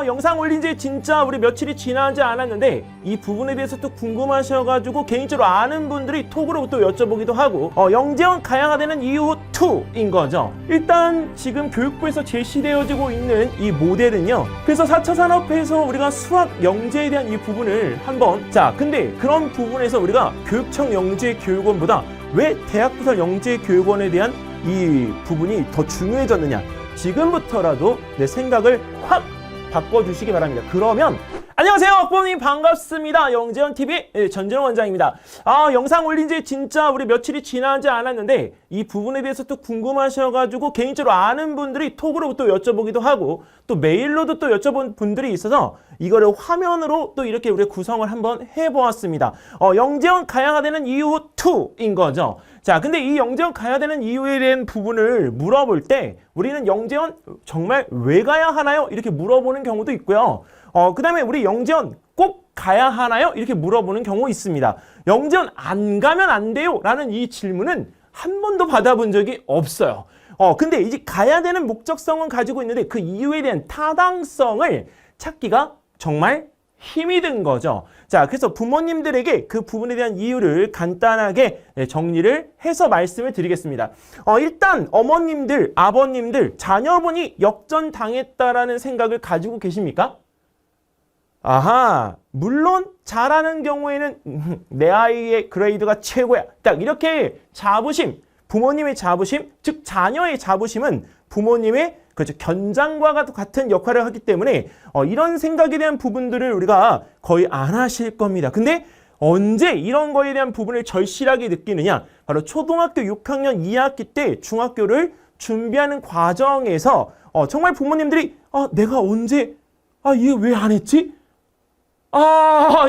영상 올린 지 진짜 우리 며칠이 지나지 않았는데 이 부분에 대해서 또 궁금하셔가지고 개인적으로 아는 분들이 톡으로 또 여쭤보기도 하고 영재원 가야가 되는 이유 2인 거죠. 일단 지금 교육부에서 제시되어지고 있는 이 모델은요, 그래서 4차 산업에서 우리가 수학 영재에 대한 이 부분을 한번 근데 그런 부분에서 우리가 교육청 영재교육원보다 왜 대학부설 영재교육원에 대한 이 부분이 더 중요해졌느냐, 지금부터라도 내 생각을 확 바꿔주시기 바랍니다. 그러면 안녕하세요, 학부모님 반갑습니다. 영재원TV 전진호 원장입니다. 영상 올린 지 진짜 우리 며칠이 지나지 않았는데 이 부분에 대해서 또 궁금하셔가지고 개인적으로 아는 분들이 톡으로 또 여쭤보기도 하고 또 메일로도 또 여쭤본 분들이 있어서 이거를 화면으로 또 이렇게 우리 구성을 한번 해보았습니다. 영재원 가야가 되는 이유 2인 거죠. 자, 근데 이 영재원 가야 되는 이유에 대한 부분을 물어볼 때 우리는 영재원 정말 왜 가야 하나요? 이렇게 물어보는 경우도 있고요. 그 다음에 우리 영재원 꼭 가야 하나요? 이렇게 물어보는 경우 있습니다. 영재원 안 가면 안 돼요? 라는 이 질문은 한 번도 받아본 적이 없어요. 근데 이제 가야 되는 목적성은 가지고 있는데 그 이유에 대한 타당성을 찾기가 정말 힘이 든 거죠. 자, 그래서 부모님들에게 그 부분에 대한 이유를 간단하게 정리를 해서 말씀을 드리겠습니다. 일단 어머님들, 아버님들, 자녀분이 역전당했다라는 생각을 가지고 계십니까? 물론 잘하는 경우에는 내 아이의 그레이드가 최고야. 딱 이렇게 자부심, 부모님의 자부심, 즉 자녀의 자부심은 부모님의 견장과 같은 역할을 하기 때문에 이런 생각에 대한 부분들을 우리가 거의 안 하실 겁니다. 근데 언제 이런 거에 대한 부분을 절실하게 느끼느냐? 바로 초등학교 6학년 2학기 때 중학교를 준비하는 과정에서 정말 부모님들이 내가 언제 이게 왜 안 했지?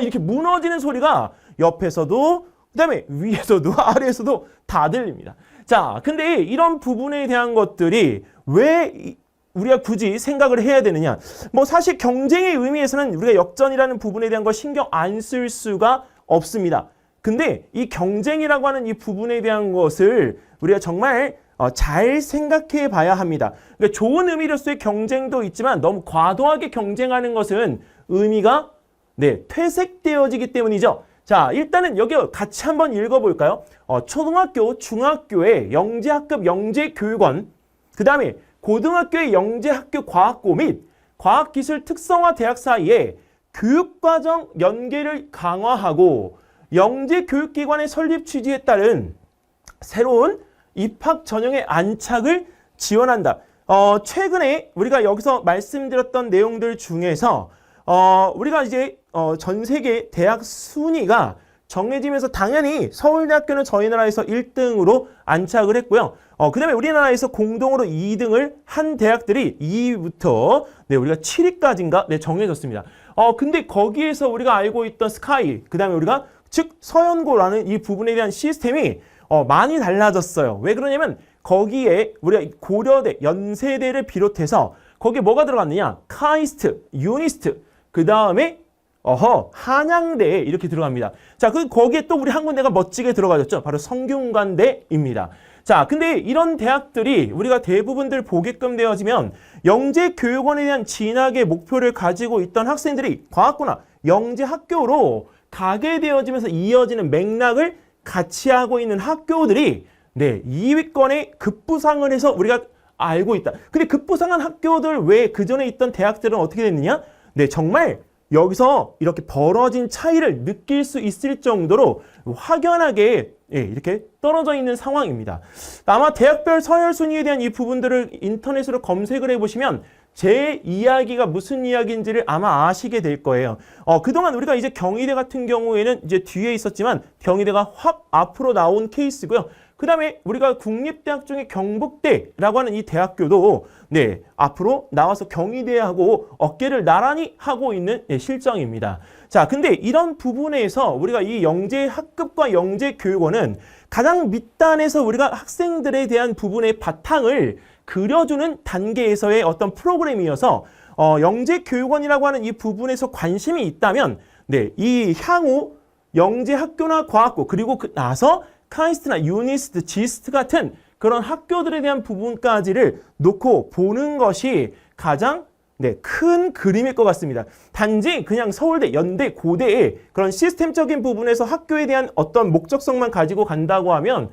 이렇게 무너지는 소리가 옆에서도 그다음에 위에서도 아래에서도 다 들립니다. 자, 근데 이런 부분에 대한 것들이 왜 우리가 굳이 생각을 해야 되느냐? 사실 경쟁의 의미에서는 우리가 역전이라는 부분에 대한 걸 신경 안 쓸 수가 없습니다. 근데 이 경쟁이라고 하는 이 부분에 대한 것을 우리가 정말 잘 생각해 봐야 합니다. 그러니까 좋은 의미로서의 경쟁도 있지만 너무 과도하게 경쟁하는 것은 의미가 퇴색되어지기 때문이죠. 자, 일단은 여기 같이 한번 읽어볼까요? 초등학교, 중학교의 영재학급 영재교육원, 그 다음에 고등학교의 영재학교 과학고 및 과학기술 특성화 대학 사이에 교육과정 연계를 강화하고 영재교육기관의 설립 취지에 따른 새로운 입학 전형의 안착을 지원한다. 최근에 우리가 여기서 말씀드렸던 내용들 중에서 우리가 이제 전 세계 대학 순위가 정해지면서 당연히 서울대학교는 저희 나라에서 1등으로 안착을 했고요. 그 다음에 우리나라에서 공동으로 2등을 한 대학들이 2위부터 우리가 7위까지인가 정해졌습니다. 근데 거기에서 우리가 알고 있던 스카이, 그 다음에 우리가 즉 서연고라는 이 부분에 대한 시스템이 많이 달라졌어요. 왜 그러냐면 거기에 우리가 고려대, 연세대를 비롯해서 거기에 뭐가 들어갔느냐? 카이스트, 유니스트, 그 다음에 한양대에 이렇게 들어갑니다. 자, 거기에 또 우리 한 군데가 멋지게 들어가졌죠. 바로 성균관대입니다. 자, 근데 이런 대학들이 우리가 대부분들 보게끔 되어지면 영재교육원에 대한 진학의 목표를 가지고 있던 학생들이 과학고나 영재학교로 가게 되어지면서 이어지는 맥락을 같이 하고 있는 학교들이 2위권에 급부상을 해서 우리가 알고 있다. 근데 급부상한 학교들 외에 그전에 있던 대학들은 어떻게 됐느냐? 정말 여기서 이렇게 벌어진 차이를 느낄 수 있을 정도로 확연하게 이렇게 떨어져 있는 상황입니다. 아마 대학별 서열 순위에 대한 이 부분들을 인터넷으로 검색을 해보시면 제 이야기가 무슨 이야기인지를 아마 아시게 될 거예요. 그동안 우리가 이제 경희대 같은 경우에는 이제 뒤에 있었지만 경희대가 확 앞으로 나온 케이스고요. 그 다음에 우리가 국립대학 중에 경북대라고 하는 이 대학교도 앞으로 나와서 경희대하고 어깨를 나란히 하고 있는 실정입니다. 자, 근데 이런 부분에서 우리가 이 영재학급과 영재교육원은 가장 밑단에서 우리가 학생들에 대한 부분의 바탕을 그려주는 단계에서의 어떤 프로그램이어서 영재교육원이라고 하는 이 부분에서 관심이 있다면 이 향후 영재학교나 과학고 그리고 나서 카이스트나 유니스트, 지스트 같은 그런 학교들에 대한 부분까지를 놓고 보는 것이 가장 네, 큰 그림일 것 같습니다. 단지 그냥 서울대, 연대, 고대의 그런 시스템적인 부분에서 학교에 대한 어떤 목적성만 가지고 간다고 하면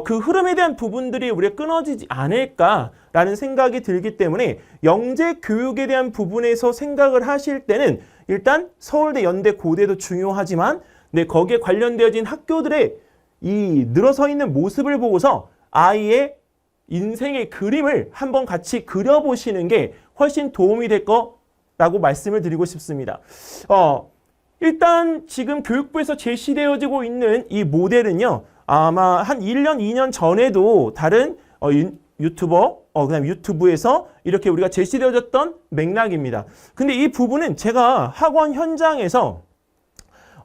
그 흐름에 대한 부분들이 우리가 끊어지지 않을까라는 생각이 들기 때문에 영재 교육에 대한 부분에서 생각을 하실 때는 일단 서울대, 연대, 고대도 중요하지만 네, 거기에 관련되어진 학교들의 이 늘어서 있는 모습을 보고서 아이의 인생의 그림을 한번 같이 그려보시는 게 훨씬 도움이 될 거라고 말씀을 드리고 싶습니다. 일단 지금 교육부에서 제시되어지고 있는 이 모델은요. 아마 한 1년, 2년 전에도 다른 유튜버, 그다음 유튜브에서 이렇게 우리가 제시되어졌던 맥락입니다. 근데 이 부분은 제가 학원 현장에서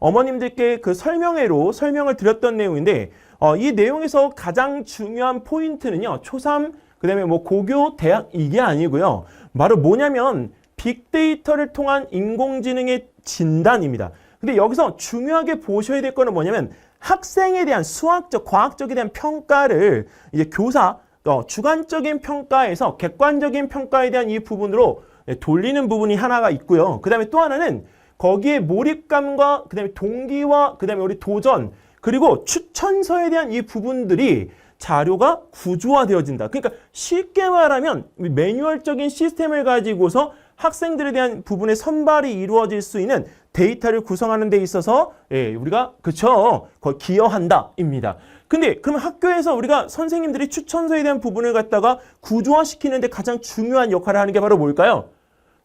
어머님들께 그 설명회로 설명을 드렸던 내용인데 이 내용에서 가장 중요한 포인트는요. 초3, 그 다음에 뭐 고교, 대학 이게 아니고요. 바로 뭐냐면 빅데이터를 통한 인공지능의 진단입니다. 근데 여기서 중요하게 보셔야 될 거는 뭐냐면 학생에 대한 수학적, 과학적에 대한 평가를 이제 교사, 주관적인 평가에서 객관적인 평가에 대한 이 부분으로 돌리는 부분이 하나가 있고요. 그 다음에 또 하나는 거기에 몰입감과 그 다음에 동기와 그 다음에 우리 도전 그리고 추천서에 대한 이 부분들이 자료가 구조화되어진다. 그러니까 쉽게 말하면 매뉴얼적인 시스템을 가지고서 학생들에 대한 부분의 선발이 이루어질 수 있는 데이터를 구성하는 데 있어서 우리가 그쵸 기여한다입니다. 근데 그러면 학교에서 우리가 선생님들이 추천서에 대한 부분을 갖다가 구조화시키는 데 가장 중요한 역할을 하는 게 바로 뭘까요?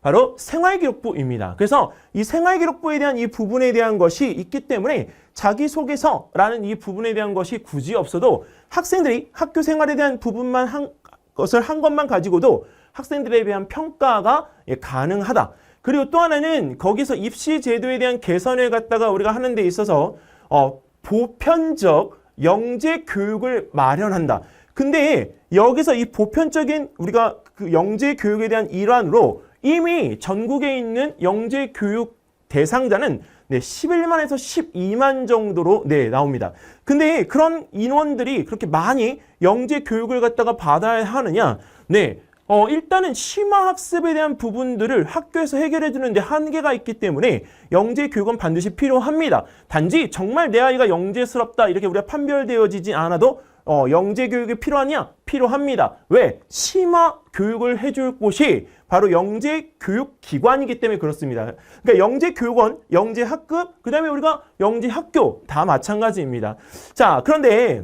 바로 생활기록부입니다. 그래서 이 생활기록부에 대한 이 부분에 대한 것이 있기 때문에 자기소개서라는 이 부분에 대한 것이 굳이 없어도 학생들이 학교 생활에 대한 부분만 한 것만 가지고도 학생들에 대한 평가가 가능하다. 그리고 또 하나는 거기서 입시 제도에 대한 개선을 갖다가 우리가 하는 데 있어서 보편적 영재 교육을 마련한다. 근데 여기서 이 보편적인 우리가 그 영재 교육에 대한 일환으로 이미 전국에 있는 영재 교육 대상자는 11만에서 12만 정도로 나옵니다. 근데 그런 인원들이 그렇게 많이 영재 교육을 갖다가 받아야 하느냐? 일단은 심화학습에 대한 부분들을 학교에서 해결해 주는데 한계가 있기 때문에 영재 교육은 반드시 필요합니다. 단지 정말 내 아이가 영재스럽다 이렇게 우리가 판별되어지지 않아도 영재 교육이 필요하냐? 필요합니다. 왜? 심화 교육을 해줄 곳이 바로 영재 교육 기관이기 때문에 그렇습니다. 그러니까 영재 교육원, 영재 학급, 그 다음에 우리가 영재 학교 다 마찬가지입니다. 자, 그런데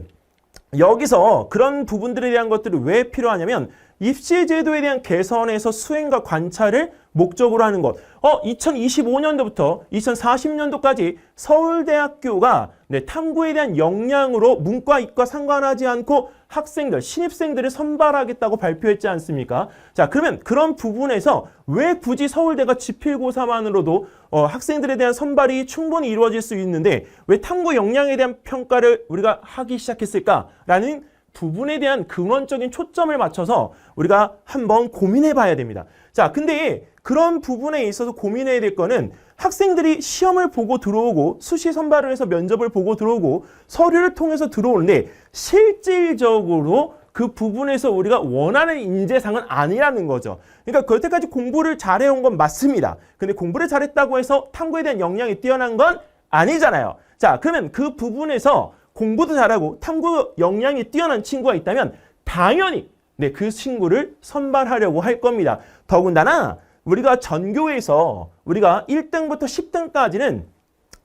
여기서 그런 부분들에 대한 것들이 왜 필요하냐면 입시 제도에 대한 개선에서 수행과 관찰을 목적으로 하는 것. 2025년도부터 2040년도까지 서울대학교가 탐구에 대한 역량으로 문과, 이과 상관하지 않고 학생들, 신입생들을 선발하겠다고 발표했지 않습니까? 자, 그러면 그런 부분에서 왜 굳이 서울대가 지필고사만으로도 학생들에 대한 선발이 충분히 이루어질 수 있는데 왜 탐구 역량에 대한 평가를 우리가 하기 시작했을까라는 부분에 대한 근원적인 초점을 맞춰서 우리가 한번 고민해 봐야 됩니다. 자, 근데 그런 부분에 있어서 고민해야 될 거는 학생들이 시험을 보고 들어오고 수시 선발을 해서 면접을 보고 들어오고 서류를 통해서 들어오는데 실질적으로 그 부분에서 우리가 원하는 인재상은 아니라는 거죠. 그러니까 여태까지 공부를 잘해온 건 맞습니다. 근데 공부를 잘했다고 해서 탐구에 대한 역량이 뛰어난 건 아니잖아요. 자, 그러면 그 부분에서 공부도 잘하고 탐구 역량이 뛰어난 친구가 있다면 당연히 그 친구를 선발하려고 할 겁니다. 더군다나 우리가 전교에서 우리가 1등부터 10등까지는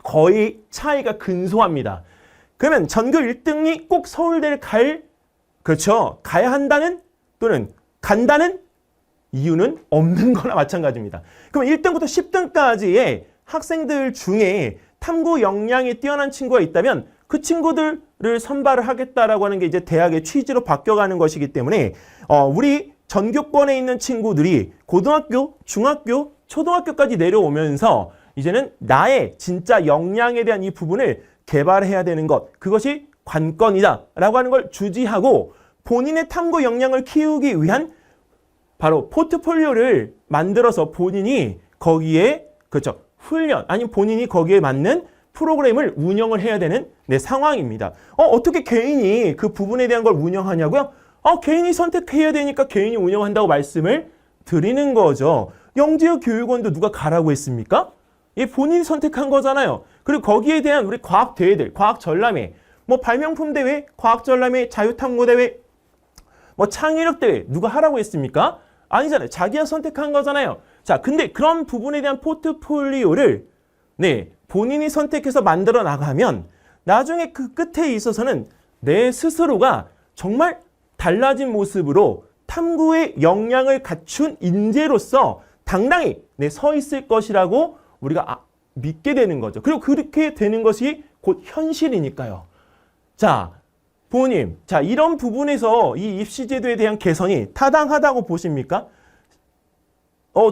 거의 차이가 근소합니다. 그러면 전교 1등이 꼭 서울대를 가야 한다는 또는 간다는 이유는 없는 거나 마찬가지입니다. 그럼 1등부터 10등까지의 학생들 중에 탐구 역량이 뛰어난 친구가 있다면 그 친구들을 선발을 하겠다라고 하는 게 이제 대학의 취지로 바뀌어가는 것이기 때문에 우리 전교권에 있는 친구들이 고등학교, 중학교, 초등학교까지 내려오면서 이제는 나의 진짜 역량에 대한 이 부분을 개발해야 되는 것, 그것이 관건이다라고 하는 걸 주지하고 본인의 탐구 역량을 키우기 위한 바로 포트폴리오를 만들어서 본인이 거기에 훈련 아니면 본인이 거기에 맞는 프로그램을 운영을 해야 되는 상황입니다. 어떻게 개인이 그 부분에 대한 걸 운영하냐고요? 개인이 선택해야 되니까 개인이 운영한다고 말씀을 드리는 거죠. 영재의 교육원도 누가 가라고 했습니까? 예, 본인이 선택한 거잖아요. 그리고 거기에 대한 우리 과학 대회들, 과학 전람회, 뭐 발명품 대회, 과학 전람회, 자유탐구 대회, 뭐 창의력 대회 누가 하라고 했습니까? 아니잖아요. 자기가 선택한 거잖아요. 자, 근데 그런 부분에 대한 포트폴리오를 네, 본인이 선택해서 만들어 나가면 나중에 그 끝에 있어서는 내 스스로가 정말 달라진 모습으로 탐구의 역량을 갖춘 인재로서 당당히 네, 서 있을 것이라고 우리가 믿게 되는 거죠. 그리고 그렇게 되는 것이 곧 현실이니까요. 자, 부모님, 자, 이런 부분에서 이 입시제도에 대한 개선이 타당하다고 보십니까?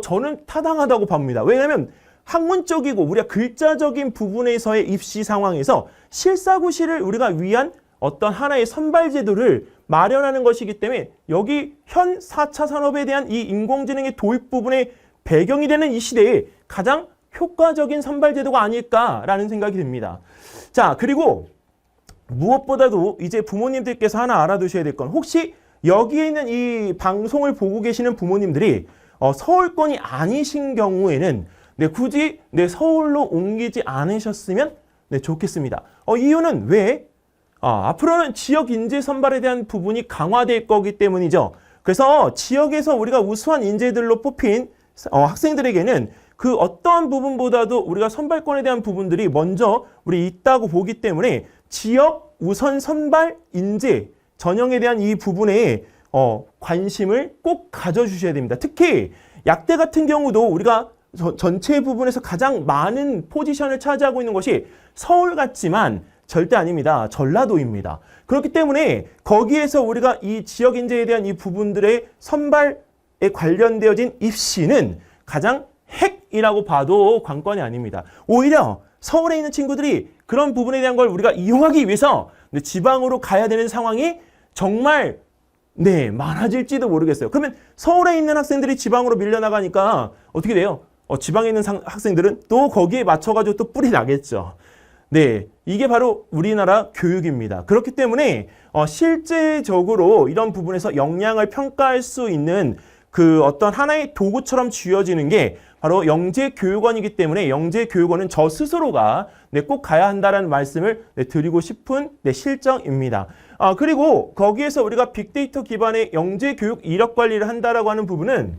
저는 타당하다고 봅니다. 왜냐하면 학문적이고 우리가 글자적인 부분에서의 입시 상황에서 실사구시를 우리가 위한 어떤 하나의 선발제도를 마련하는 것이기 때문에 여기 현 4차 산업에 대한 이 인공지능의 도입 부분의 배경이 되는 이 시대에 가장 효과적인 선발제도가 아닐까라는 생각이 듭니다. 자, 그리고 무엇보다도 이제 부모님들께서 하나 알아두셔야 될 건 혹시 여기에 있는 이 방송을 보고 계시는 부모님들이 서울권이 아니신 경우에는 네, 굳이 네, 서울로 옮기지 않으셨으면 네, 좋겠습니다. 이유는 왜? 앞으로는 지역 인재 선발에 대한 부분이 강화될 거기 때문이죠. 그래서 지역에서 우리가 우수한 인재들로 뽑힌 학생들에게는 그 어떤 부분보다도 우리가 선발권에 대한 부분들이 먼저 우리 있다고 보기 때문에 지역 우선 선발 인재 전형에 대한 이 부분에 관심을 꼭 가져주셔야 됩니다. 특히 약대 같은 경우도 우리가 전체 부분에서 가장 많은 포지션을 차지하고 있는 것이 서울 같지만 절대 아닙니다. 전라도입니다. 그렇기 때문에 거기에서 우리가 이 지역 인재에 대한 이 부분들의 선발에 관련되어진 입시는 가장 핵이라고 봐도 관건이 아닙니다. 오히려 서울에 있는 친구들이 그런 부분에 대한 걸 우리가 이용하기 위해서 지방으로 가야 되는 상황이 정말 네, 많아질지도 모르겠어요. 그러면 서울에 있는 학생들이 지방으로 밀려나가니까 어떻게 돼요? 지방에 있는 학생들은 또 거기에 맞춰가지고 또 뿔이 나겠죠. 네, 이게 바로 우리나라 교육입니다. 그렇기 때문에 실제적으로 이런 부분에서 역량을 평가할 수 있는 그 어떤 하나의 도구처럼 쥐어지는 게 바로 영재교육원이기 때문에 영재교육원은 저 스스로가 네, 꼭 가야 한다는 말씀을 네, 드리고 싶은 네, 실정입니다. 그리고 거기에서 우리가 빅데이터 기반의 영재교육 이력 관리를 한다라고 하는 부분은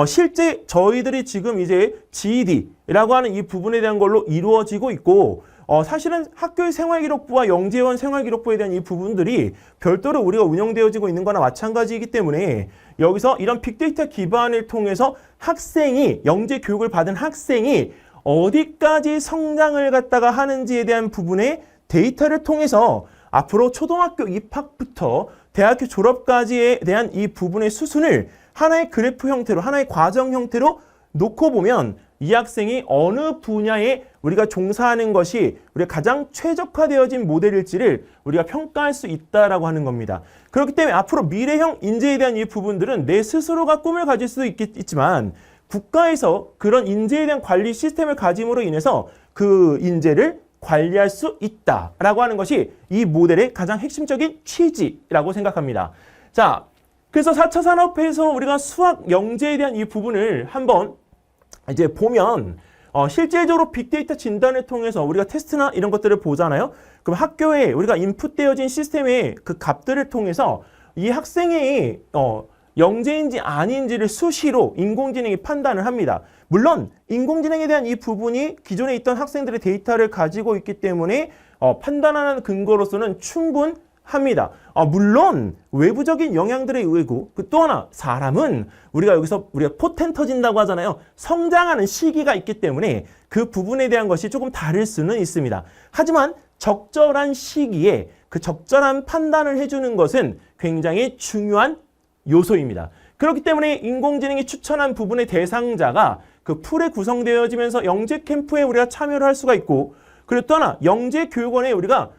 실제 저희들이 지금 이제 GED라고 하는 이 부분에 대한 걸로 이루어지고 있고 사실은 학교의 생활기록부와 영재원 생활기록부에 대한 이 부분들이 별도로 우리가 운영되어지고 있는 거나 마찬가지이기 때문에 여기서 이런 빅데이터 기반을 통해서 학생이 영재 교육을 받은 학생이 어디까지 성장을 갖다가 하는지에 대한 부분의 데이터를 통해서 앞으로 초등학교 입학부터 대학교 졸업까지에 대한 이 부분의 수순을 하나의 그래프 형태로 하나의 과정 형태로 놓고 보면 이 학생이 어느 분야에 우리가 종사하는 것이 우리가 가장 최적화되어진 모델일지를 우리가 평가할 수 있다라고 하는 겁니다. 그렇기 때문에 앞으로 미래형 인재에 대한 이 부분들은 내 스스로가 꿈을 가질 수도 있지만 국가에서 그런 인재에 대한 관리 시스템을 가짐으로 인해서 그 인재를 관리할 수 있다라고 하는 것이 이 모델의 가장 핵심적인 취지라고 생각합니다. 자, 그래서 4차 산업에서 우리가 수학 영재에 대한 이 부분을 한번 이제 보면 실질적으로 빅데이터 진단을 통해서 우리가 테스트나 이런 것들을 보잖아요. 그럼 학교에 우리가 인풋되어진 시스템의 그 값들을 통해서 이 학생이 영재인지 아닌지를 수시로 인공지능이 판단을 합니다. 물론 인공지능에 대한 이 부분이 기존에 있던 학생들의 데이터를 가지고 있기 때문에 판단하는 근거로서는 충분합니다. 물론 외부적인 영향들에 의하고 또 하나 사람은 우리가 포텐 터진다고 하잖아요. 성장하는 시기가 있기 때문에 그 부분에 대한 것이 조금 다를 수는 있습니다. 하지만 적절한 시기에 그 적절한 판단을 해주는 것은 굉장히 중요한 요소입니다. 그렇기 때문에 인공지능이 추천한 부분의 대상자가 그 풀에 구성되어지면서 영재 캠프에 우리가 참여를 할 수가 있고 그리고 또 하나 영재 교육원에 우리가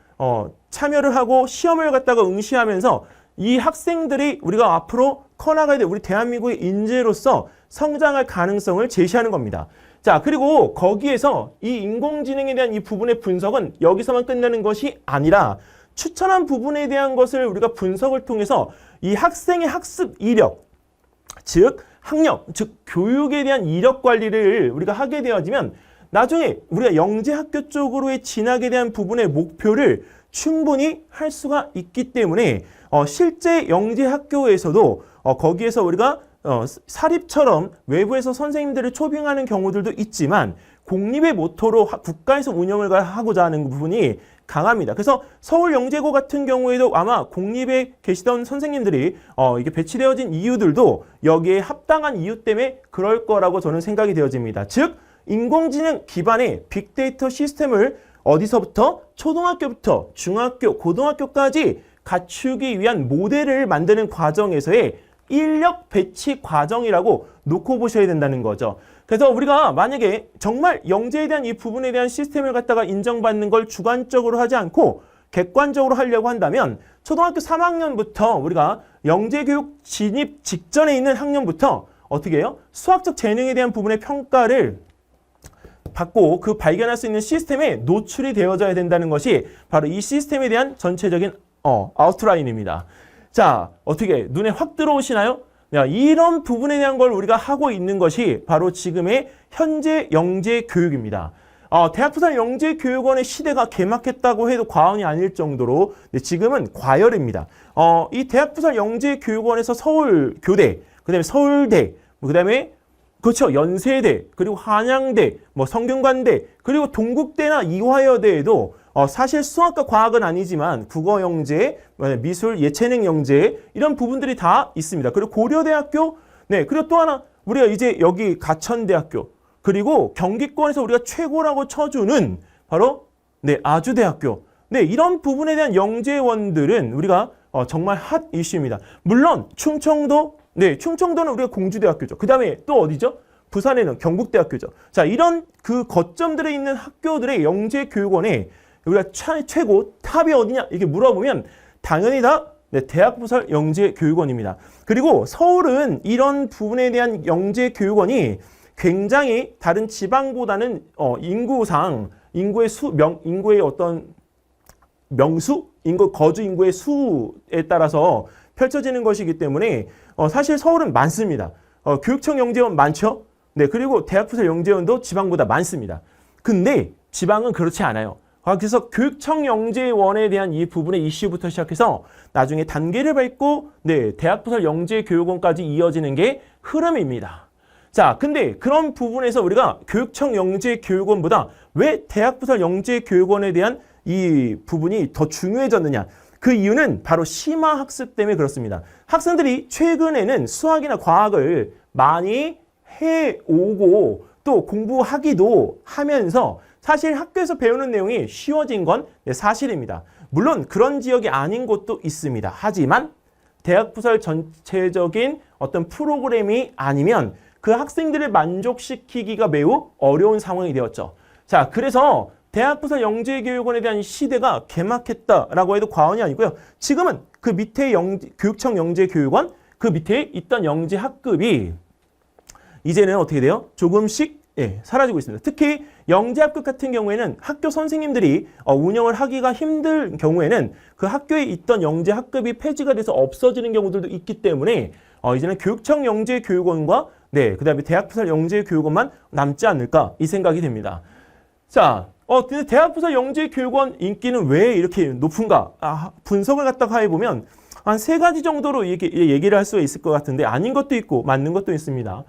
참여를 하고 시험을 갖다가 응시하면서 이 학생들이 우리가 앞으로 커나가야 될 우리 대한민국의 인재로서 성장할 가능성을 제시하는 겁니다. 자, 그리고 거기에서 이 인공지능에 대한 이 부분의 분석은 여기서만 끝내는 것이 아니라 추천한 부분에 대한 것을 우리가 분석을 통해서 이 학생의 학습 이력, 즉 학력, 즉 교육에 대한 이력 관리를 우리가 하게 되어지면 나중에 우리가 영재학교 쪽으로의 진학에 대한 부분의 목표를 충분히 할 수가 있기 때문에 실제 영재학교에서도 거기에서 우리가 사립처럼 외부에서 선생님들을 초빙하는 경우들도 있지만 공립의 모토로 국가에서 운영을 하고자 하는 부분이 강합니다. 그래서 서울영재고 같은 경우에도 아마 공립에 계시던 선생님들이 이게 배치되어진 이유들도 여기에 합당한 이유 때문에 그럴 거라고 저는 생각이 되어집니다. 즉 인공지능 기반의 빅데이터 시스템을 어디서부터 초등학교부터 중학교, 고등학교까지 갖추기 위한 모델을 만드는 과정에서의 인력 배치 과정이라고 놓고 보셔야 된다는 거죠. 그래서 우리가 만약에 정말 영재에 대한 이 부분에 대한 시스템을 갖다가 인정받는 걸 주관적으로 하지 않고 객관적으로 하려고 한다면 초등학교 3학년부터 우리가 영재교육 진입 직전에 있는 학년부터 어떻게 해요? 수학적 재능에 대한 부분의 평가를 받고 그 발견할 수 있는 시스템에 노출이 되어져야 된다는 것이 바로 이 시스템에 대한 전체적인 아웃라인입니다. 자, 어떻게 눈에 확 들어오시나요? 이런 부분에 대한 걸 우리가 하고 있는 것이 바로 지금의 현재 영재 교육입니다. 대학부산 영재교육원의 시대가 개막했다고 해도 과언이 아닐 정도로 지금은 과열입니다. 이 대학부산 영재교육원에서 서울교대, 그 다음에 서울대, 그 다음에 그렇죠. 연세대, 그리고 한양대, 성균관대, 그리고 동국대나 이화여대에도 사실 수학과 과학은 아니지만 국어 영재, 미술, 예체능 영재 이런 부분들이 다 있습니다. 그리고 고려대학교, 네, 그리고 또 하나 우리가 이제 여기 가천대학교, 그리고 경기권에서 우리가 최고라고 쳐주는 바로 아주대학교, 네, 이런 부분에 대한 영재원들은 우리가 정말 핫 이슈입니다. 물론 충청도, 충청도는 우리가 공주대학교죠. 그 다음에 또 어디죠? 부산에는 경북대학교죠. 자, 이런 그 거점들에 있는 학교들의 영재교육원에 우리가 최고 탑이 어디냐 이렇게 물어보면 당연히 다 대학부설 영재교육원입니다. 그리고 서울은 이런 부분에 대한 영재교육원이 굉장히 다른 지방보다는 인구상 인구의 어떤 명수, 거주 인구의 수에 따라서 펼쳐지는 것이기 때문에 사실 서울은 많습니다. 교육청 영재원 많죠? 네, 그리고 대학부설 영재원도 지방보다 많습니다. 근데 지방은 그렇지 않아요. 그래서 교육청 영재원에 대한 이 부분의 이슈부터 시작해서 나중에 단계를 밟고 대학부설 영재교육원까지 이어지는 게 흐름입니다. 자, 근데 그런 부분에서 우리가 교육청 영재교육원보다 왜 대학부설 영재교육원에 대한 이 부분이 더 중요해졌느냐? 그 이유는 바로 심화학습 때문에 그렇습니다. 학생들이 최근에는 수학이나 과학을 많이 해오고 또 공부하기도 하면서 사실 학교에서 배우는 내용이 쉬워진 건 사실입니다. 물론 그런 지역이 아닌 곳도 있습니다. 하지만 대학부설 전체적인 어떤 프로그램이 아니면 그 학생들을 만족시키기가 매우 어려운 상황이 되었죠. 자, 그래서 대학부설 영재교육원에 대한 시대가 개막했다라고 해도 과언이 아니고요. 지금은 그 밑에 교육청 영재교육원, 그 밑에 있던 영재학급이 이제는 어떻게 돼요? 조금씩 사라지고 있습니다. 특히 영재학급 같은 경우에는 학교 선생님들이 운영을 하기가 힘든 경우에는 그 학교에 있던 영재학급이 폐지가 돼서 없어지는 경우들도 있기 때문에 이제는 교육청 영재교육원과 그 다음에 대학부설 영재교육원만 남지 않을까 이 생각이 됩니다. 자, 근데 대학부설 영재교육원 인기는 왜 이렇게 높은가? 분석을 갖다가 해보면 한 3가지 정도로 얘기를 할 수가 있을 것 같은데 아닌 것도 있고 맞는 것도 있습니다.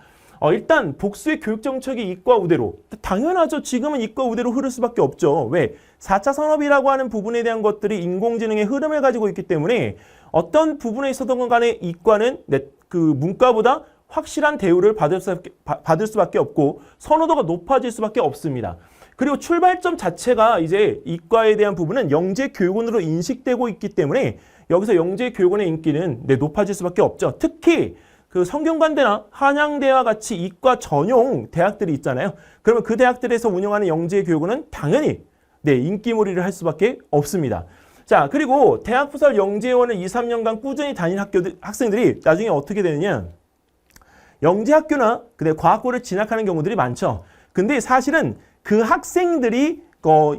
일단 복수의 교육 정책이 이과 우대로, 당연하죠. 지금은 이과 우대로 흐를 수밖에 없죠. 왜? 4차 산업이라고 하는 부분에 대한 것들이 인공지능의 흐름을 가지고 있기 때문에 어떤 부분에 있어서건 간에 이과는 그 문과보다 확실한 대우를 받을 수밖에 없고 선호도가 높아질 수밖에 없습니다. 그리고 출발점 자체가 이제 이과에 대한 부분은 영재교육원으로 인식되고 있기 때문에 여기서 영재교육원의 인기는 높아질 수밖에 없죠. 특히 그 성균관대나 한양대와 같이 이과 전용 대학들이 있잖아요. 그러면 그 대학들에서 운영하는 영재교육원은 당연히 인기몰이를 할 수밖에 없습니다. 자, 그리고 대학부설 영재원을 2, 3년간 꾸준히 다닌 학생들이 나중에 어떻게 되느냐? 영재학교나 과학고를 진학하는 경우들이 많죠. 근데 사실은 그 학생들이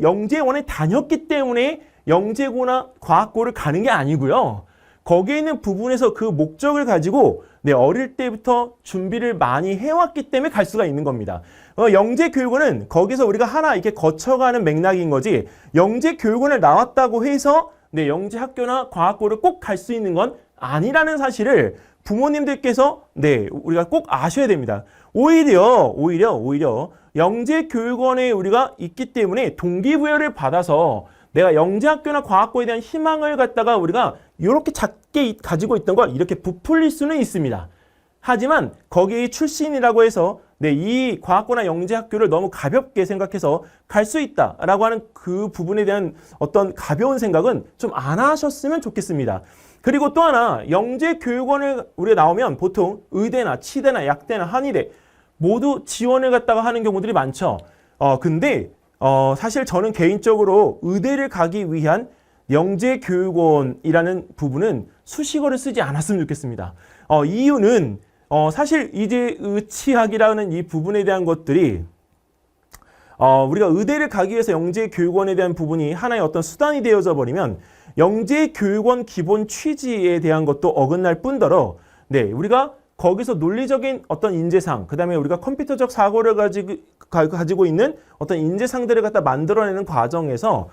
영재원에 다녔기 때문에 영재고나 과학고를 가는 게 아니고요. 거기에 있는 부분에서 그 목적을 가지고 어릴 때부터 준비를 많이 해왔기 때문에 갈 수가 있는 겁니다. 영재교육원은 거기서 우리가 하나 이렇게 거쳐가는 맥락인 거지 영재교육원을 나왔다고 해서 영재학교나 과학고를 꼭 갈 수 있는 건 아니라는 사실을 부모님들께서 우리가 꼭 아셔야 됩니다. 오히려 영재교육원에 우리가 있기 때문에 동기부여를 받아서 내가 영재학교나 과학고에 대한 희망을 갖다가 우리가 이렇게 작게 가지고 있던 걸 이렇게 부풀릴 수는 있습니다. 하지만 거기 출신이라고 해서 이 과학고나 영재학교를 너무 가볍게 생각해서 갈 수 있다라고 하는 그 부분에 대한 어떤 가벼운 생각은 좀 안 하셨으면 좋겠습니다. 그리고 또 하나 영재교육원을 우리가 나오면 보통 의대나 치대나 약대나 한의대 모두 지원을 갖다가 하는 경우들이 많죠. 근데 사실 저는 개인적으로 의대를 가기 위한 영재교육원이라는 부분은 수식어를 쓰지 않았으면 좋겠습니다. 이유는 사실 이제 의치학이라는 이 부분에 대한 것들이 우리가 의대를 가기 위해서 영재교육원에 대한 부분이 하나의 어떤 수단이 되어져 버리면 영재교육원 기본 취지에 대한 것도 어긋날 뿐더러 우리가 거기서 논리적인 어떤 인재상, 그 다음에 우리가 컴퓨터적 사고를 가지고 있는 어떤 인재상들을 갖다 만들어내는 과정에서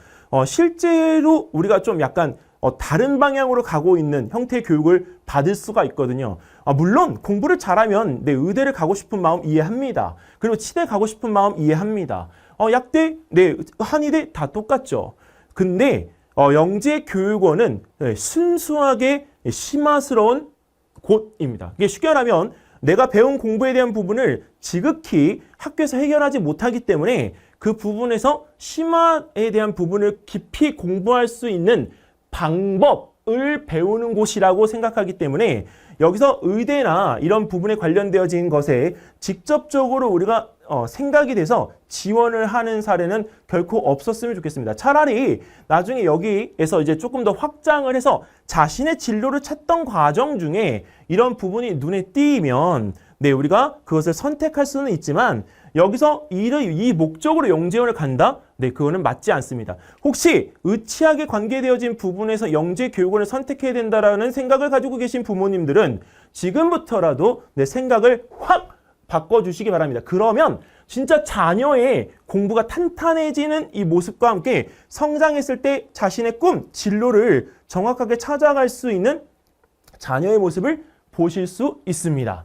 실제로 우리가 좀 약간 다른 방향으로 가고 있는 형태의 교육을 받을 수가 있거든요. 물론 공부를 잘하면 의대를 가고 싶은 마음 이해합니다. 그리고 치대 가고 싶은 마음 이해합니다. 약대, 한의대 다 똑같죠. 근데 영재교육원은 순수하게 심화스러운 곳입니다. 이게 쉽게 말하면 내가 배운 공부에 대한 부분을 지극히 학교에서 해결하지 못하기 때문에 그 부분에서 심화에 대한 부분을 깊이 공부할 수 있는 방법을 배우는 곳이라고 생각하기 때문에 여기서 의대나 이런 부분에 관련되어진 것에 직접적으로 우리가 생각이 돼서 지원을 하는 사례는 결코 없었으면 좋겠습니다. 차라리 나중에 여기에서 이제 조금 더 확장을 해서 자신의 진로를 찾던 과정 중에 이런 부분이 눈에 띄면 우리가 그것을 선택할 수는 있지만 여기서 이 목적으로 영재원을 간다? 그거는 맞지 않습니다. 혹시 의치학에 관계되어진 부분에서 영재교육원을 선택해야 된다라는 생각을 가지고 계신 부모님들은 지금부터라도 생각을 확 바꿔주시기 바랍니다. 그러면 진짜 자녀의 공부가 탄탄해지는 이 모습과 함께 성장했을 때 자신의 꿈, 진로를 정확하게 찾아갈 수 있는 자녀의 모습을 보실 수 있습니다.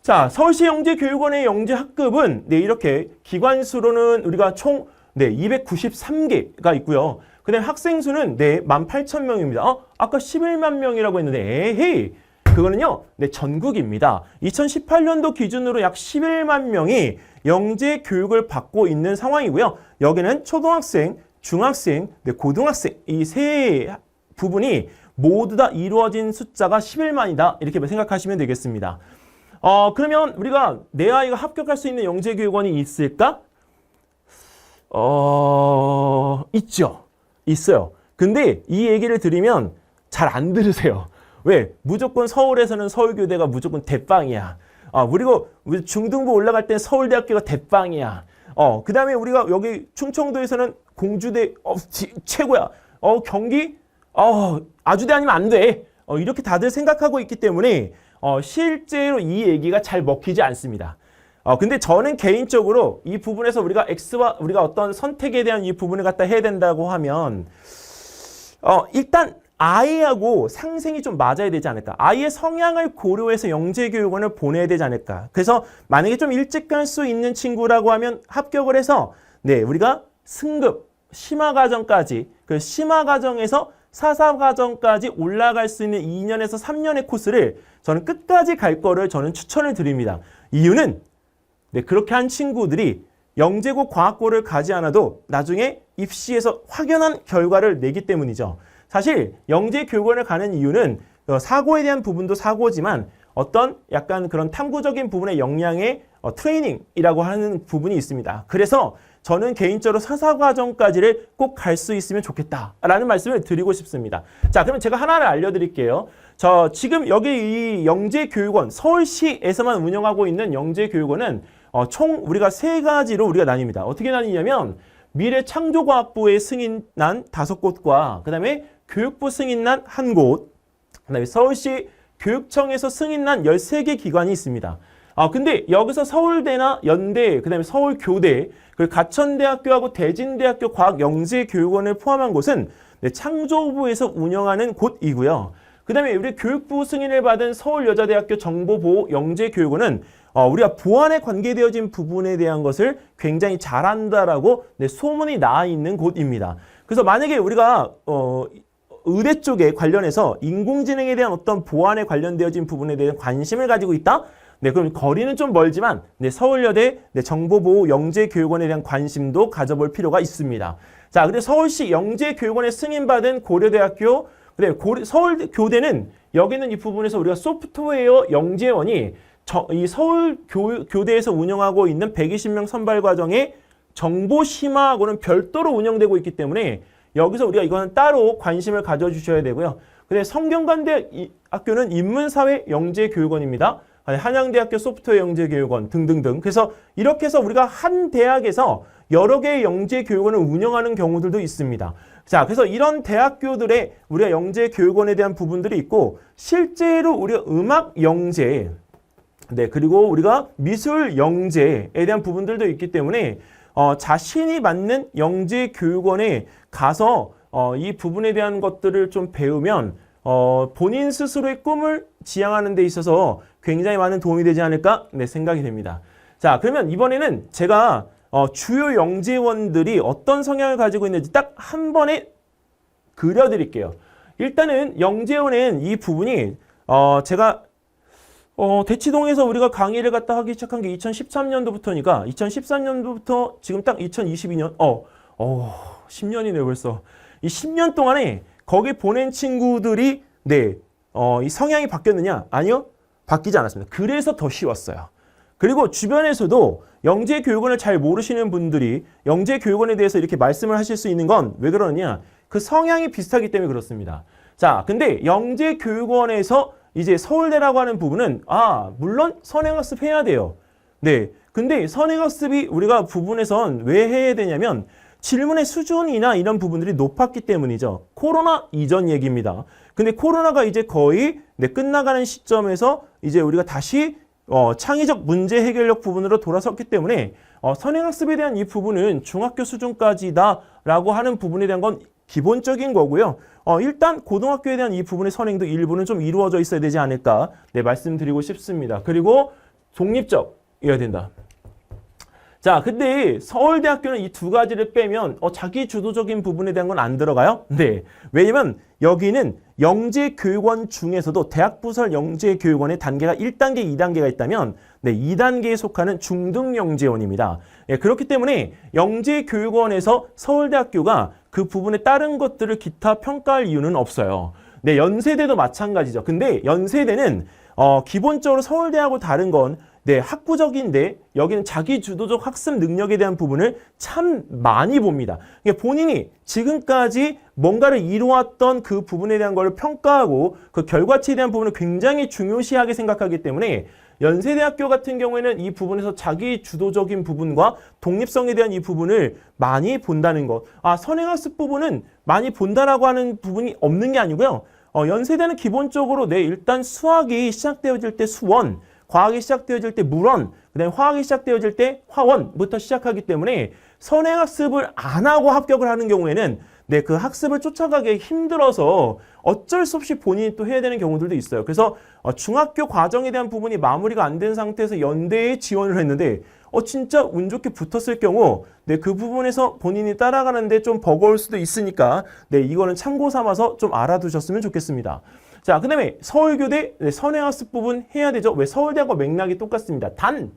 자, 서울시 영재교육원의 영재학급은 이렇게 기관수로는 우리가 총 293개가 있고요. 그 다음에 학생 수는 18,000명입니다. 아까 11만 명이라고 했는데 에헤이 그거는요 전국입니다. 2018년도 기준으로 약 11만 명이 영재 교육을 받고 있는 상황이고요. 여기는 초등학생, 중학생, 고등학생 이 세 부분이 모두 다 이루어진 숫자가 11만이다. 이렇게 생각하시면 되겠습니다. 그러면 우리가 내 아이가 합격할 수 있는 영재교육원이 있을까? 있죠. 있어요. 근데 이 얘기를 드리면 잘 안 들으세요. 왜? 무조건 서울에서는 서울교대가 무조건 대빵이야. 그리고 중등부 올라갈 땐 서울대학교가 대빵이야. 그 다음에 우리가 여기 충청도에서는 공주대 최고야. 경기 아주대 아니면 안 돼. 이렇게 다들 생각하고 있기 때문에 실제로 이 얘기가 잘 먹히지 않습니다. 근데 저는 개인적으로 이 부분에서 우리가 X와 우리가 어떤 선택에 대한 이 부분을 갖다 해야 된다고 하면 일단 아이하고 상생이 좀 맞아야 되지 않을까. 아이의 성향을 고려해서 영재교육원을 보내야 되지 않을까. 그래서 만약에 좀 일찍 갈 수 있는 친구라고 하면 합격을 해서 우리가 승급, 심화과정까지 그 심화과정에서 사사과정까지 올라갈 수 있는 2년에서 3년의 코스를 저는 끝까지 갈 거를 저는 추천을 드립니다. 이유는 그렇게 한 친구들이 영재고 과학고를 가지 않아도 나중에 입시에서 확연한 결과를 내기 때문이죠. 사실 영재교육원을 가는 이유는 사고에 대한 부분도 사고지만 어떤 약간 그런 탐구적인 부분의 역량의 트레이닝이라고 하는 부분이 있습니다. 그래서 저는 개인적으로 사사과정까지를 꼭 갈 수 있으면 좋겠다라는 말씀을 드리고 싶습니다. 자, 그러면 제가 하나를 알려드릴게요. 지금 여기 이 영재교육원, 서울시에서만 운영하고 있는 영재교육원은 총 우리가 세 가지로 우리가 나뉩니다. 어떻게 나뉘냐면 미래창조과학부의 승인난 5곳과 그 다음에 교육부 승인난 1곳, 그다음에 서울시 교육청에서 승인난 13개 기관이 있습니다. 근데 여기서 서울대나 연대, 그다음에 서울교대, 그리고 가천대학교하고 대진대학교 과학영재교육원을 포함한 곳은 창조부에서 운영하는 곳이고요. 그다음에 우리 교육부 승인을 받은 서울여자대학교 정보보호영재교육원은 우리가 보안에 관계되어진 부분에 대한 것을 굉장히 잘한다라고 소문이 나 있는 곳입니다. 그래서 만약에 우리가 의대 쪽에 관련해서 인공지능에 대한 어떤 보안에 관련되어진 부분에 대한 관심을 가지고 있다? 그럼 거리는 좀 멀지만 서울여대 정보보호영재교육원에 대한 관심도 가져볼 필요가 있습니다. 자, 그리고 서울시 영재교육원에 승인받은 고려대학교, 서울교대는 여기는 이 부분에서 우리가 소프트웨어 영재원이 이 서울교대에서 운영하고 있는 120명 선발 과정에 정보심화하고는 별도로 운영되고 있기 때문에 여기서 우리가 이거는 따로 관심을 가져주셔야 되고요. 근데 성균관대학교는 인문사회영재교육원입니다. 한양대학교 소프트웨어 영재교육원 등등등. 그래서 이렇게 해서 우리가 한 대학에서 여러 개의 영재교육원을 운영하는 경우들도 있습니다. 자, 그래서 이런 대학교들의 우리가 영재교육원에 대한 부분들이 있고, 실제로 우리가 음악 영재, 그리고 우리가 미술 영재에 대한 부분들도 있기 때문에 자신이 맞는 영재교육원에 가서 이 부분에 대한 것들을 좀 배우면 본인 스스로의 꿈을 지향하는 데 있어서 굉장히 많은 도움이 되지 않을까 생각이 됩니다. 자, 그러면 이번에는 제가 주요 영재원들이 어떤 성향을 가지고 있는지 딱 한 번에 그려드릴게요. 일단은 영재원은 이 부분이 제가 대치동에서 우리가 강의를 갖다 하기 시작한 게 2013년도부터니까 2013년도부터 지금 딱 2022년 10년이네요 벌써. 이 10년 동안에 거기 보낸 친구들이 이 성향이 바뀌었느냐? 아니요. 바뀌지 않았습니다. 그래서 더 쉬웠어요. 그리고 주변에서도 영재교육원을 잘 모르시는 분들이 영재교육원에 대해서 이렇게 말씀을 하실 수 있는 건 왜 그러느냐? 그 성향이 비슷하기 때문에 그렇습니다. 자, 근데 영재교육원에서 이제 서울대라고 하는 부분은 물론 선행학습 해야 돼요. 근데 선행학습이 우리가 부분에선 왜 해야 되냐면 질문의 수준이나 이런 부분들이 높았기 때문이죠. 코로나 이전 얘기입니다. 근데 코로나가 이제 거의 끝나가는 시점에서 이제 우리가 다시 창의적 문제 해결력 부분으로 돌아섰기 때문에 선행학습에 대한 이 부분은 중학교 수준까지다라고 하는 부분에 대한 건 기본적인 거고요. 일단 고등학교에 대한 이 부분의 선행도 일부는 좀 이루어져 있어야 되지 않을까 말씀드리고 싶습니다. 그리고 독립적이어야 된다. 자, 근데 서울대학교는 이 두 가지를 빼면 자기 주도적인 부분에 대한 건 안 들어가요? 왜냐면 여기는 영재교육원 중에서도 대학부설 영재교육원의 단계가 1단계, 2단계가 있다면 2단계에 속하는 중등영재원입니다. 그렇기 때문에 영재교육원에서 서울대학교가 그 부분에 다른 것들을 기타 평가할 이유는 없어요. 연세대도 마찬가지죠. 근데 연세대는 기본적으로 서울대하고 다른 건 학구적인데 여기는 자기 주도적 학습 능력에 대한 부분을 참 많이 봅니다. 본인이 지금까지 뭔가를 이루었던 그 부분에 대한 걸 평가하고 그 결과치에 대한 부분을 굉장히 중요시하게 생각하기 때문에 연세대학교 같은 경우에는 이 부분에서 자기 주도적인 부분과 독립성에 대한 이 부분을 많이 본다는 것. 선행학습 부분은 많이 본다라고 하는 부분이 없는 게 아니고요. 연세대는 기본적으로 일단 수학이 시작되어질 때 수원, 과학이 시작되어질 때 물원, 그다음에 화학이 시작되어질 때 화원부터 시작하기 때문에 선행학습을 안 하고 합격을 하는 경우에는 그 학습을 쫓아가기 힘들어서 어쩔 수 없이 본인이 또 해야 되는 경우들도 있어요. 그래서 중학교 과정에 대한 부분이 마무리가 안 된 상태에서 연대에 지원을 했는데 진짜 운 좋게 붙었을 경우 그 부분에서 본인이 따라가는데 좀 버거울 수도 있으니까 이거는 참고 삼아서 좀 알아두셨으면 좋겠습니다. 자, 그 다음에 서울교대 선행학습 부분 해야 되죠. 왜? 서울대하고 맥락이 똑같습니다. 단,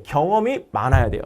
경험이 많아야 돼요.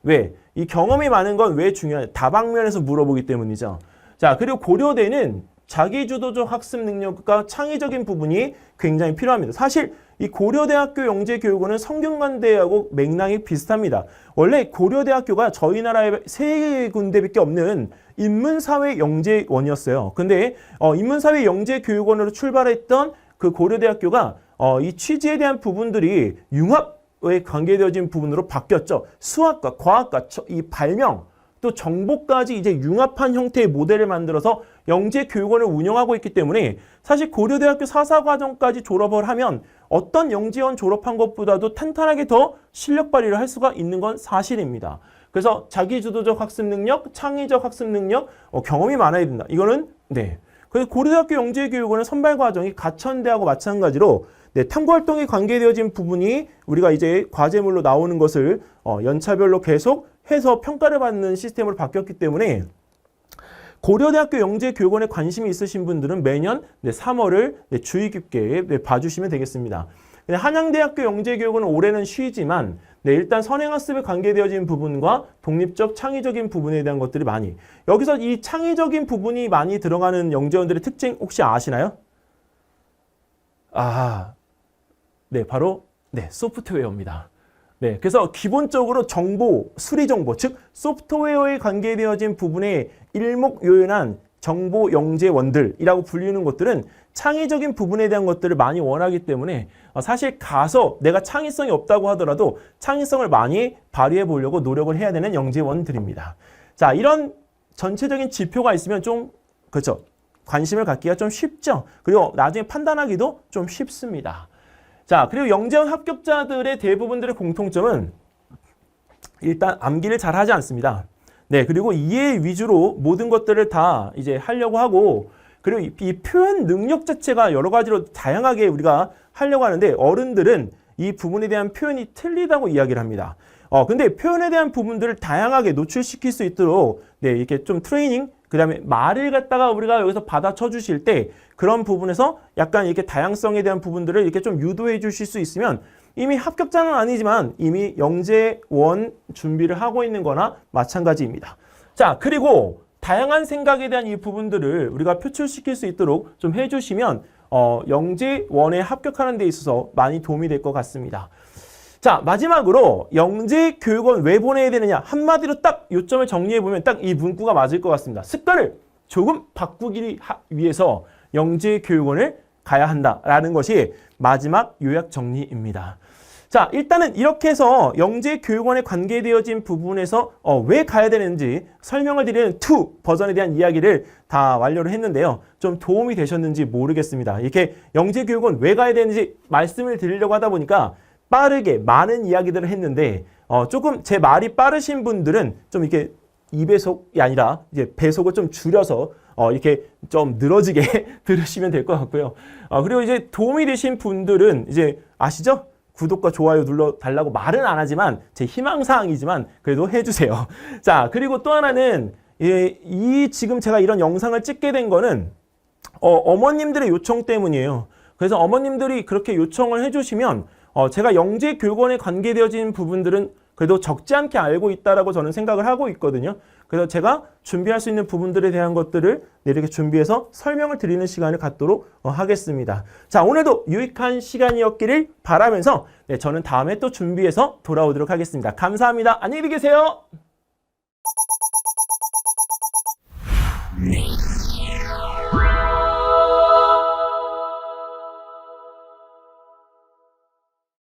왜? 이 경험이 많은 건 왜 중요하냐? 다방면에서 물어보기 때문이죠. 자, 그리고 고려대는 자기주도적 학습 능력과 창의적인 부분이 굉장히 필요합니다. 사실 이 고려대학교 영재교육원은 성균관대하고 맥락이 비슷합니다. 원래 고려대학교가 저희 나라에 3군데밖에 없는 인문사회 영재원이었어요. 근데 인문사회 영재교육원으로 출발했던 그 고려대학교가 이 취지에 대한 부분들이 융합에 관계되어진 부분으로 바뀌었죠. 수학과 과학과 이 발명, 또 정보까지 이제 융합한 형태의 모델을 만들어서 영재교육원을 운영하고 있기 때문에 사실 고려대학교 사사과정까지 졸업을 하면 어떤 영재원 졸업한 것보다도 탄탄하게 더 실력 발휘를 할 수가 있는 건 사실입니다. 그래서 자기주도적 학습 능력, 창의적 학습 능력, 경험이 많아야 된다. 이거는 네. 그래서 고려대학교 영재교육원은 선발 과정이 가천대하고 마찬가지로 네, 탐구활동에 관계되어진 부분이 우리가 이제 과제물로 나오는 것을 연차별로 계속 해서 평가를 받는 시스템으로 바뀌었기 때문에 고려대학교 영재교육원에 관심이 있으신 분들은 매년 3월을 주의 깊게 봐주시면 되겠습니다. 한양대학교 영재교육원은 올해는 쉬지만 일단 선행학습에 관계되어진 부분과 독립적 창의적인 부분에 대한 것들이 많이 여기서 이 창의적인 부분이 많이 들어가는 영재원들의 특징 혹시 아시나요? 네, 바로 소프트웨어입니다. 네, 그래서 기본적으로 정보, 수리 정보, 즉 소프트웨어에 관계되어진 부분에 일목요연한 정보 영재원들이라고 불리는 것들은 창의적인 부분에 대한 것들을 많이 원하기 때문에 사실 가서 내가 창의성이 없다고 하더라도 창의성을 많이 발휘해 보려고 노력을 해야 되는 영재원들입니다. 자, 이런 전체적인 지표가 있으면 좀 그렇죠. 관심을 갖기가 좀 쉽죠. 그리고 나중에 판단하기도 좀 쉽습니다. 자, 그리고 영재원 합격자들의 대부분들의 공통점은 일단 암기를 잘 하지 않습니다. 네, 그리고 이해 위주로 모든 것들을 다 이제 하려고 하고, 그리고 이 표현 능력 자체가 여러 가지로 다양하게 우리가 하려고 하는데 어른들은 이 부분에 대한 표현이 틀리다고 이야기를 합니다. 근데 표현에 대한 부분들을 다양하게 노출시킬 수 있도록 이렇게 좀 트레이닝, 그 다음에 말을 갖다가 우리가 여기서 받아쳐 주실 때 그런 부분에서 약간 이렇게 다양성에 대한 부분들을 이렇게 좀 유도해 주실 수 있으면 이미 합격자는 아니지만 이미 영재원 준비를 하고 있는 거나 마찬가지입니다. 자, 그리고 다양한 생각에 대한 이 부분들을 우리가 표출시킬 수 있도록 좀 해주시면 영재원에 합격하는 데 있어서 많이 도움이 될 것 같습니다. 자, 마지막으로 영재교육원 왜 보내야 되느냐, 한마디로 딱 요점을 정리해보면 딱 이 문구가 맞을 것 같습니다. 습관을 조금 바꾸기 위해서 영재교육원을 가야 한다라는 것이 마지막 요약 정리입니다. 자, 일단은 이렇게 해서 영재교육원에 관계되어진 부분에서 왜 가야 되는지 설명을 드리는 2 버전에 대한 이야기를 다 완료를 했는데요. 좀 도움이 되셨는지 모르겠습니다. 이렇게 영재교육원 왜 가야 되는지 말씀을 드리려고 하다 보니까 빠르게 많은 이야기들을 했는데 조금 제 말이 빠르신 분들은 좀 이렇게 2배속이 아니라 이제 배속을 좀 줄여서 이렇게 좀 늘어지게 들으시면 될 것 같고요. 그리고 이제 도움이 되신 분들은 이제 아시죠? 구독과 좋아요 눌러달라고 말은 안 하지만 제 희망사항이지만 그래도 해주세요. 자, 그리고 또 하나는 지금 제가 이런 영상을 찍게 된 거는 어머님들의 요청 때문이에요. 그래서 어머님들이 그렇게 요청을 해주시면 제가 영재교육원에 관계되어진 부분들은 그래도 적지 않게 알고 있다라고 저는 생각을 하고 있거든요. 그래서 제가 준비할 수 있는 부분들에 대한 것들을 이렇게 준비해서 설명을 드리는 시간을 갖도록 하겠습니다. 자, 오늘도 유익한 시간이었기를 바라면서 저는 다음에 또 준비해서 돌아오도록 하겠습니다. 감사합니다. 안녕히 계세요.